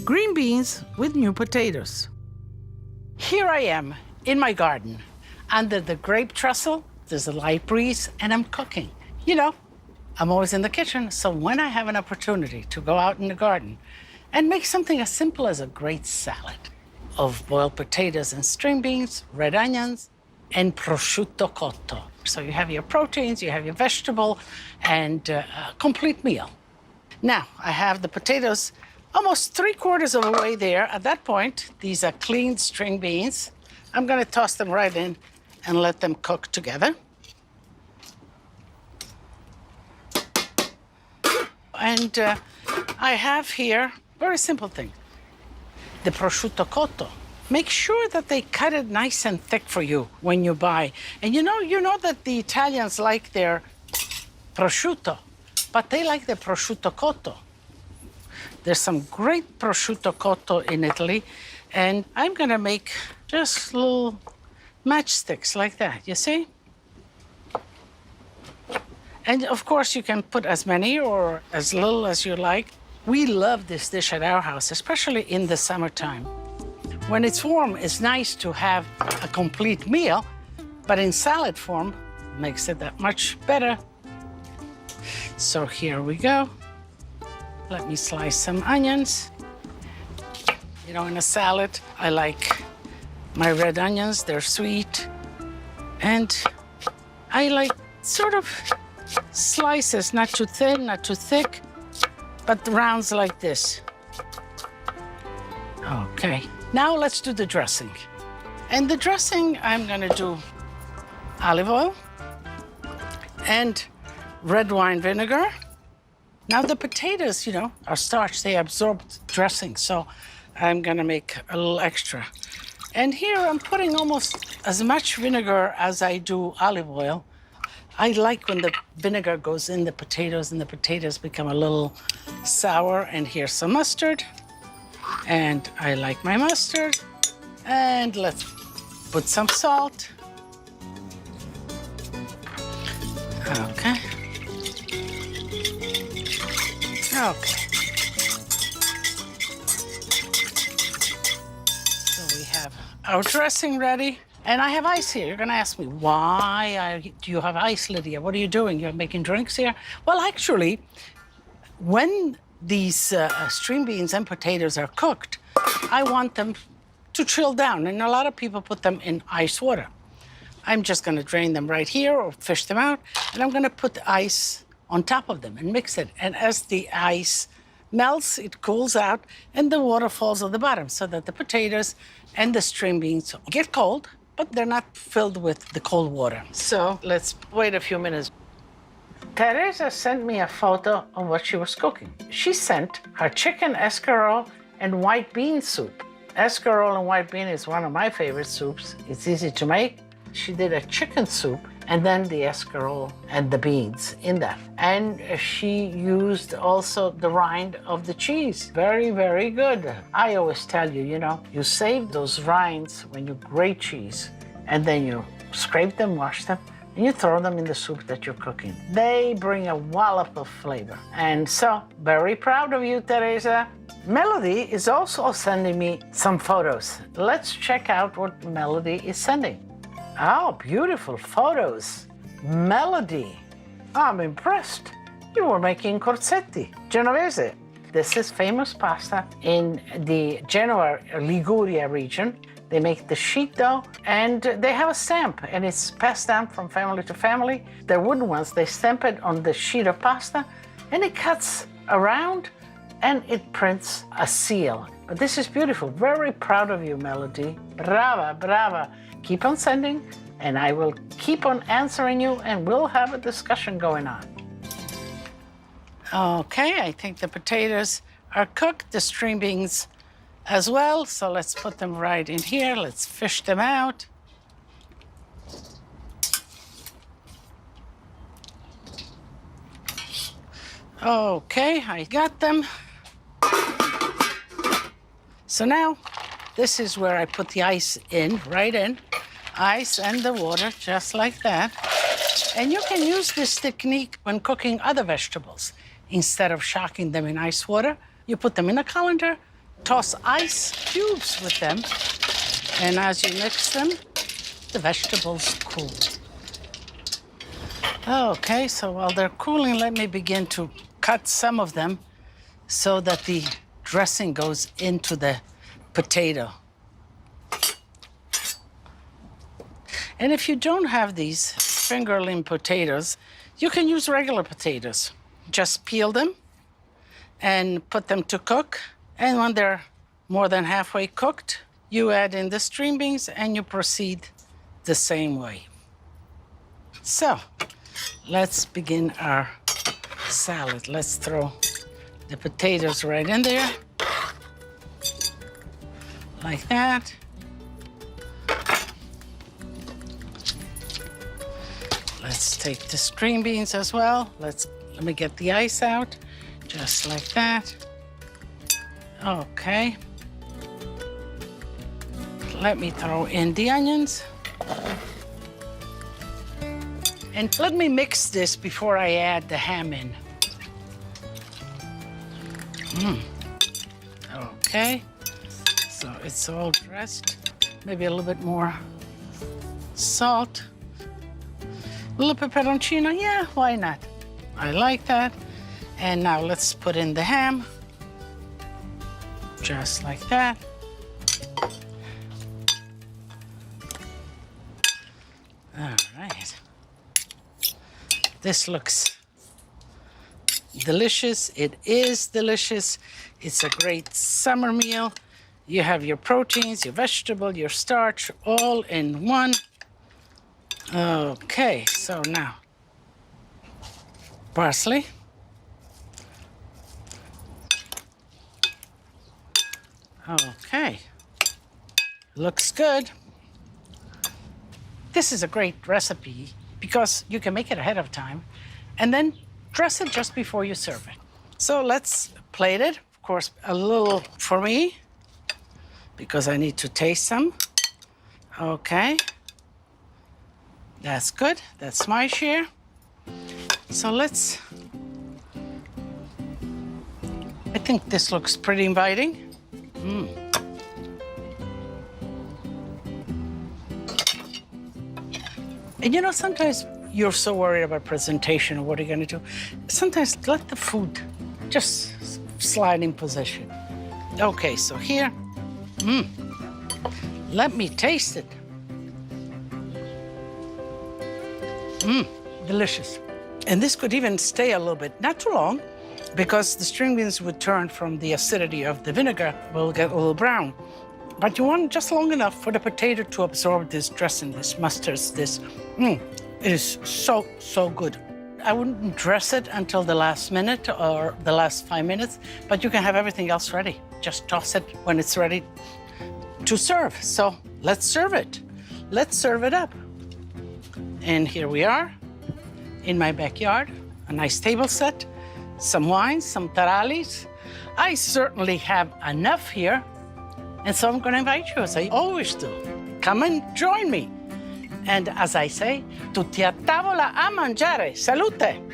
green beans with new potatoes. Here I am in my garden. Under the grape trestle, there's a light breeze, and I'm cooking. You know, I'm always in the kitchen, so when I have an opportunity to go out in the garden and make something as simple as a great salad of boiled potatoes and string beans, red onions, and prosciutto cotto. So you have your proteins, you have your vegetable, and a complete meal. Now, I have the potatoes almost 3/4 of the way there. At that point, these are cleaned string beans. I'm gonna toss them right in and let them cook together. And I have here, very simple thing, the prosciutto cotto. Make sure that they cut it nice and thick for you when you buy. And you know that the Italians like their prosciutto, but they like the prosciutto cotto. There's some great prosciutto cotto in Italy, and I'm gonna make just little matchsticks like that, you see? And of course, you can put as many or as little as you like. We love this dish at our house, especially in the summertime. When it's warm, it's nice to have a complete meal, but in salad form, makes it that much better. So here we go. Let me slice some onions. You know, in a salad, I like my red onions, they're sweet. And I like sort of slices, not too thin, not too thick, but rounds like this. Okay, now let's do the dressing. And the dressing, I'm gonna do olive oil and red wine vinegar. Now the potatoes, you know, are starch, they absorb dressing, so I'm gonna make a little extra. And here I'm putting almost as much vinegar as I do olive oil. I like when the vinegar goes in the potatoes and the potatoes become a little sour. And here's some mustard. And I like my mustard. And let's put some salt. Okay. Okay. So we have our dressing ready. And I have ice here. You're gonna ask me, why do you have ice, Lydia? What are you doing? You're making drinks here? Well, actually, when these string beans and potatoes are cooked, I want them to chill down. And a lot of people put them in ice water. I'm just gonna drain them right here or fish them out. And I'm gonna put the ice on top of them and mix it. And as the ice melts, it cools out, and the water falls on the bottom so that the potatoes and the string beans get cold, but they're not filled with the cold water. So let's wait a few minutes. Teresa sent me a photo of what she was cooking. She sent her chicken escarole and white bean soup. Escarole and white bean is one of my favorite soups. It's easy to make. She did a chicken soup and then the escarole and the beans in that. And she used also the rind of the cheese. Very, very good. I always tell you, you know, you save those rinds when you grate cheese, and then you scrape them, wash them, and you throw them in the soup that you're cooking. They bring a wallop of flavor. And so, very proud of you, Teresa. Melody is also sending me some photos. Let's check out what Melody is sending. Oh, beautiful photos. Melody, I'm impressed. You were making corsetti, Genovese. This is famous pasta in the Genoa, Liguria region. They make the sheet dough, and they have a stamp, and it's passed down from family to family. They're wooden ones. They stamp it on the sheet of pasta, and it cuts around, and it prints a seal. But this is beautiful. Very proud of you, Melody. Brava, brava. Keep on sending, and I will keep on answering you, and we'll have a discussion going on. Okay, I think the potatoes are cooked, the string beans as well, so let's put them right in here. Let's fish them out. Okay, I got them. So now, this is where I put the ice in, right in. Ice and the water, just like that. And you can use this technique when cooking other vegetables. Instead of shocking them in ice water, you put them in a colander, toss ice cubes with them. And as you mix them, the vegetables cool. Okay, so while they're cooling, let me begin to cut some of them so that the dressing goes into the potato. And if you don't have these fingerling potatoes, you can use regular potatoes. Just peel them and put them to cook. And when they're more than halfway cooked, you add in the string beans and you proceed the same way. So let's begin our salad. Let's throw the potatoes right in there, like that. Let's take the string beans as well. Let me get the ice out, just like that. Okay. Let me throw in the onions. And let me mix this before I add the ham in. Okay. So it's all dressed. Maybe a little bit more salt. A little pepperoncino, yeah, why not? I like that. And now let's put in the ham. Just like that. All right. This looks delicious. It is delicious. It's a great summer meal. You have your proteins, your vegetable, your starch, all in one. Okay, so now, parsley. Okay, looks good. This is a great recipe because you can make it ahead of time and then dress it just before you serve it. So let's plate it. Of course, a little for me because I need to taste some. Okay. That's good. That's my share. So I think this looks pretty inviting. And you know, sometimes you're so worried about presentation or what are you going to do. Sometimes let the food just slide in position. Okay, so here, let me taste it. Delicious. And this could even stay a little bit, not too long, because the string beans would turn from the acidity of the vinegar, will get a little brown. But you want just long enough for the potato to absorb this dressing, this mustards, this. It is so, so good. I wouldn't dress it until the last minute or the last 5 minutes, but you can have everything else ready. Just toss it when it's ready to serve. So let's serve it. Let's serve it up. And here we are in my backyard, a nice table set, some wine, some tarallis. I certainly have enough here. And so I'm going to invite you, as I always do. Come and join me. And as I say, tutti a tavola a mangiare. Salute!